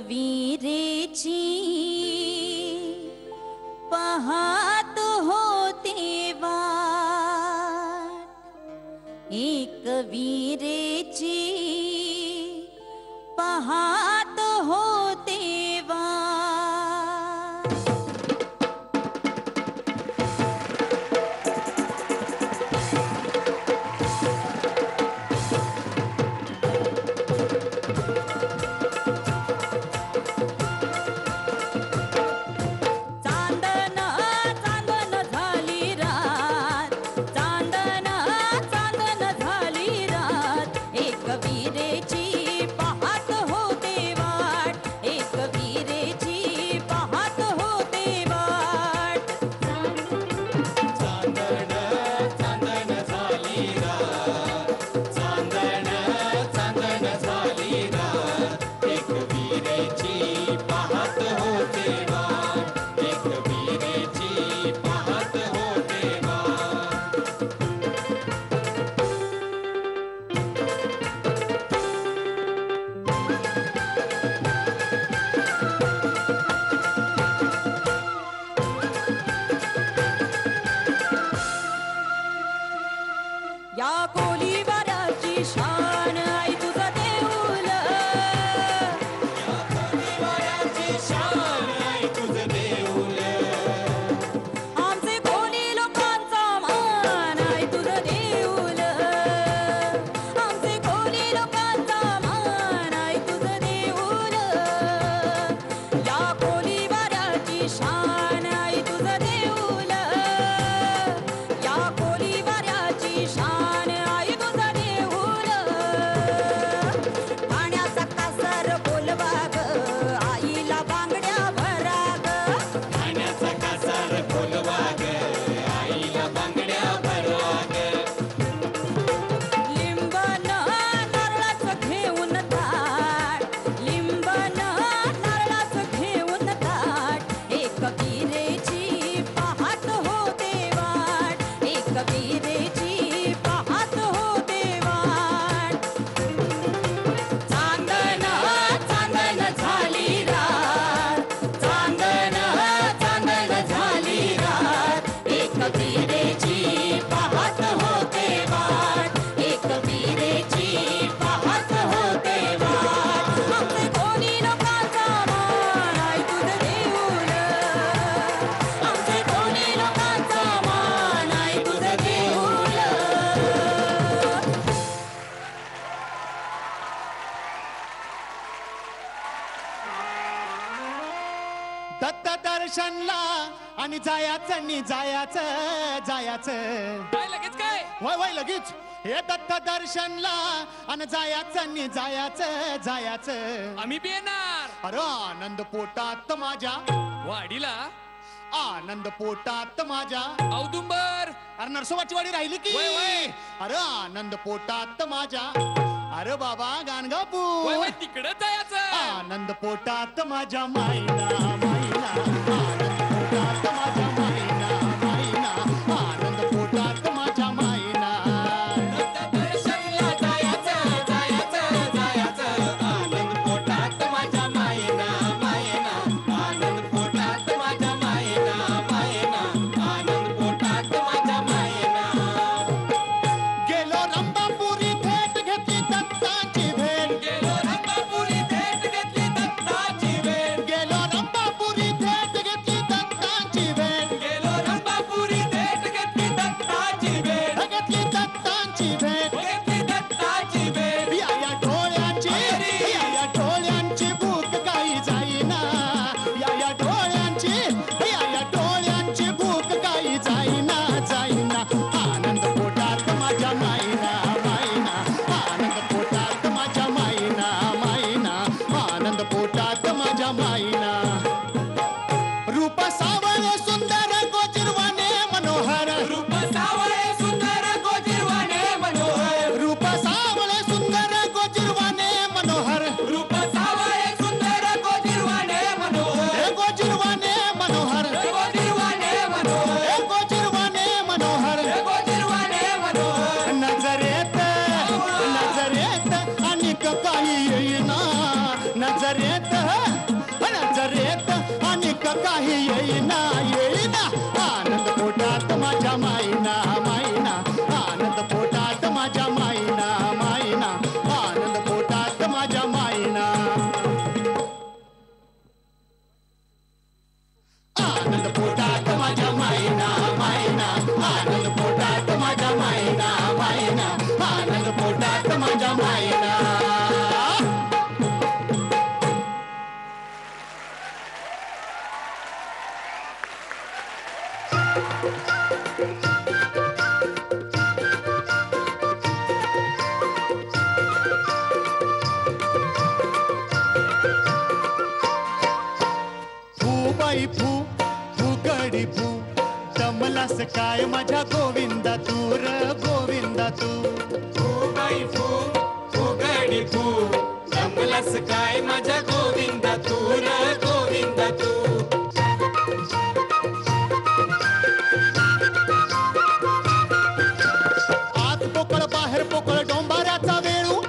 वीरेची पाहत होते वाट, एक वीरेची पाहत होते वाट. या कोलीवाराची शान आई तुझं देऊल, या कोलीवाराची शान आई तुझं देऊल, आमचे कोली लोकांचा मान आई तुझं देऊल, आमचे कोली लोकांचा मान आई तुझं देऊल, या कोलीवाराची शान आई तुझं देऊल, या कोलीवाराची शान दत्त दर्शनला आणि जायाचं नि जायाचं जायाचं काय लगेच काय वय वय लगेच हे दत्त दर्शनला आणि जायाचं नि जायाचं जायाचं आम्ही बी येणार. अरे आनंद पोटात माझ्या वाडीला आनंद पोटात माझ्या औदुंबर अरे नरसोबाची वाडी राहिली की वय, वय. अरे आनंद पोटात माझ्या अरे बाबा गाणगापूर वय वय तिकडं जायचं. आनंद पोटात माझ्या मायना मायना आनंद पोटात माझ्या मायना मायना आनंद पोटात माझ्या मायना दर्शनला जायचं जायचं जायचं आनंद पोटात माझ्या मायना मायना आनंद पोटात माझ्या मायना मायना आनंद पोटात माझ्या मायना. गेलो रंबापुरी थेट घेतली दत्ताची भेट गेलो रंगापुरी थेट घेतली दत्ताची भेट गेलो रंबापुरी थेट घेतली माझ्या माईना माईना आनंद पोटात माझ्या माईना माईना आनंद पोटात माझ्या माईना आनंद पोटात माझ्या माईना माईना आनंद पोटात माझ्या माईना माईना आनंद पोटात माझ्या माईना बाई फू फुगडी फू दमलास काय माझ्या गोविंदा तू र गोविंदा तू बाई फू फुगडी फू जमलास काय माझ्या गोविंदा तू र गोविंदा तू आत पोकळ बाहेर पोकळ डोंबाऱ्याचा वेळू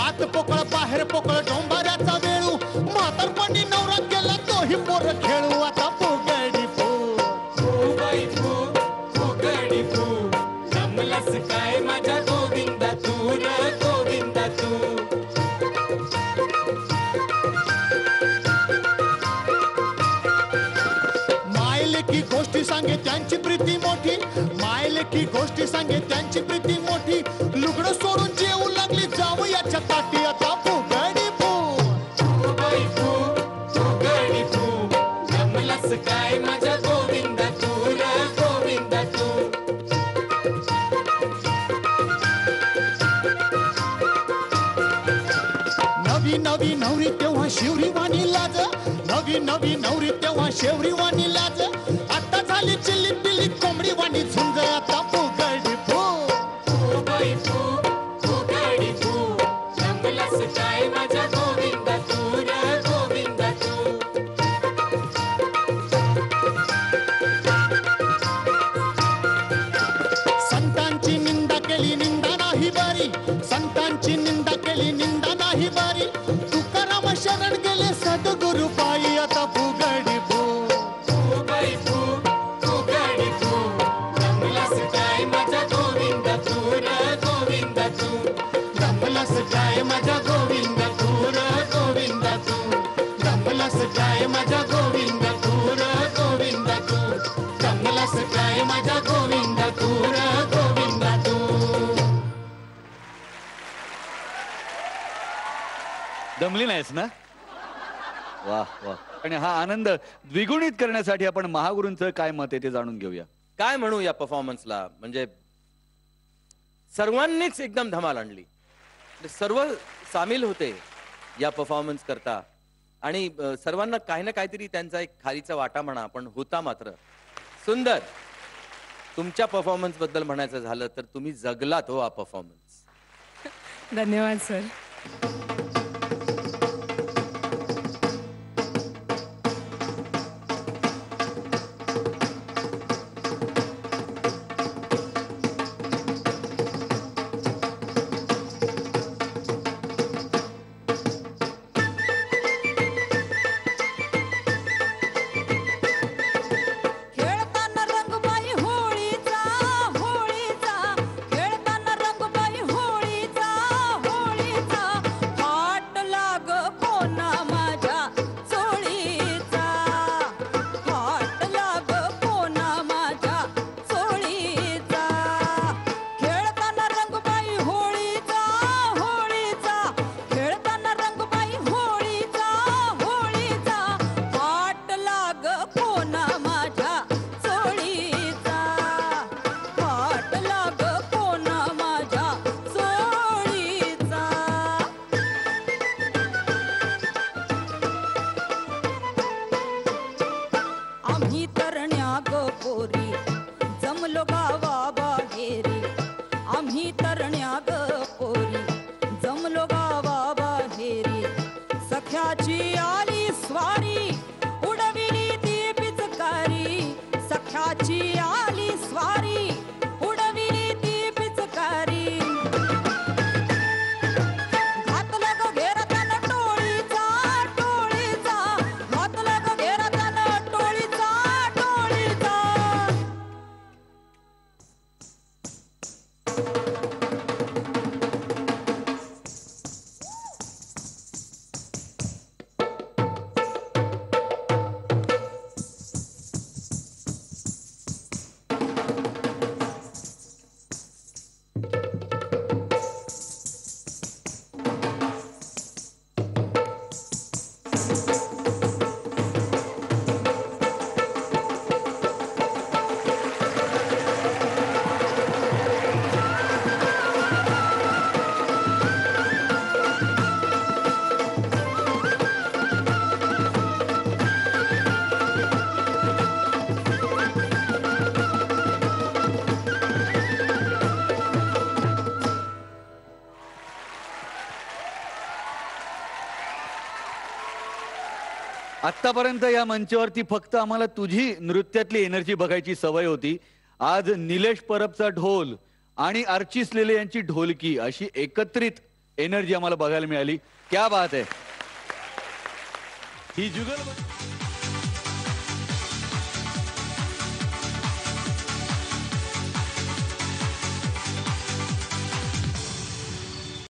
आत पोकळ बाहेर पोकळ डोंबाऱ्याचा वेळू म्हातारपणी नवरा गेला तोही पोर खेळू आता फुगडी फू बाई फू फुगडी फू जमलास काय माझ्या गोविंदा तू र गोविंदा तू मायलेकी गोष्टी सांगे त्यांची प्रीती मोठी मायलेकी गोष्टी सांगे त्यांची प्रीती मोठी लुगडं सोडून जेवू लागली जाऊ याच्या ताटी आता फुगडी फू बाई फू फुगडी फू जमलास काय माझ्या गोविंदा तू र गोविंदा तू नवी नवी नवरी तेव्हा शिवरी वाणी लाज नवी नवी नवरी तेव्हा शेवरी वाणी लाज आता झाली चिल्ली पिल्ली कोंबडी वाणी झुंज आता फुगडी फू बाई फू फुगडी फू जमलास काय माझ्या गोविंदा तू र गोविंदा तू संतांची निंदा केली निंदा नाही बारी संतांची निंदा केली निंदा नाही बारी तुकाराम शरण गेले सद्गुरु पायी आता फुगडी फू बाई फू फुगडी फू जमलास काय माझ्या गोविंदा तू र गोविंदा तू जमलास काय माझ्या गोविंदा तू र गोविंदा तू जमलास काय माझ्या गोविंदा तू र गोविंदा तू जमलास काय माझ्या गोविंदा तू र गोविंदा तू दमली नाहीस ना वाह वाह आणि हा आनंद द्विगुणित करण्यासाठी आपण महागुरूंचं काय मत आहे ते जाणून घेऊया काय म्हणू या परफॉर्मन्सला म्हणजे सर्वांनीच एकदम धमाल आणली सर्व सामील होते या परफॉर्मन्स करता आणि सर्वांना काही ना काहीतरी त्यांचा एक खारीचा वाटा म्हणा पण होता मात्र सुंदर तुमच्या परफॉर्मन्स बद्दल म्हणायचं झालं तर तुम्ही जगलात हो हा परफॉर्मन्स धन्यवाद सर खेळताना रंगबाई होळीचा होळीचा खेळताना रंगबाई होळीचा होळीचा फाट लाग कोणा माझ्या चोळीचा फाट लाग कोणा माझ्या चोळीचा खेळताना रंगबाई होळीचा होळीचा खेळताना रंगबाई होळीचा होळीचा फाट लाग कोणा माझ्या चोळीचा फाट लाग कोणा माझ्या चोळीचा आम्ही तरण्या ग पोरी जमलो गावा बाहेरी आम्ही तरण्या ग पोरी जमलो गावा बाहेरी सख्याची आली स्वारी उडविली ती पिचकारी सख्याची आली स्वारी उडविली ती पिचकारी घातलं ग घेरताना टोळीचा टोळीचा घातलं ग घेरताना टोळीचा टोळीचा आतापर्यंत या मंचावरती फक्त आम्हाला तुझी नृत्यातली एनर्जी बघायची सवय होती. आज निलेश परबचा ढोल आणि आर्चिस लेले यांची ढोलकी अशी एकत्रित एनर्जी आम्हाला बघायला मिळाली. क्या बात आहे. ही जुगल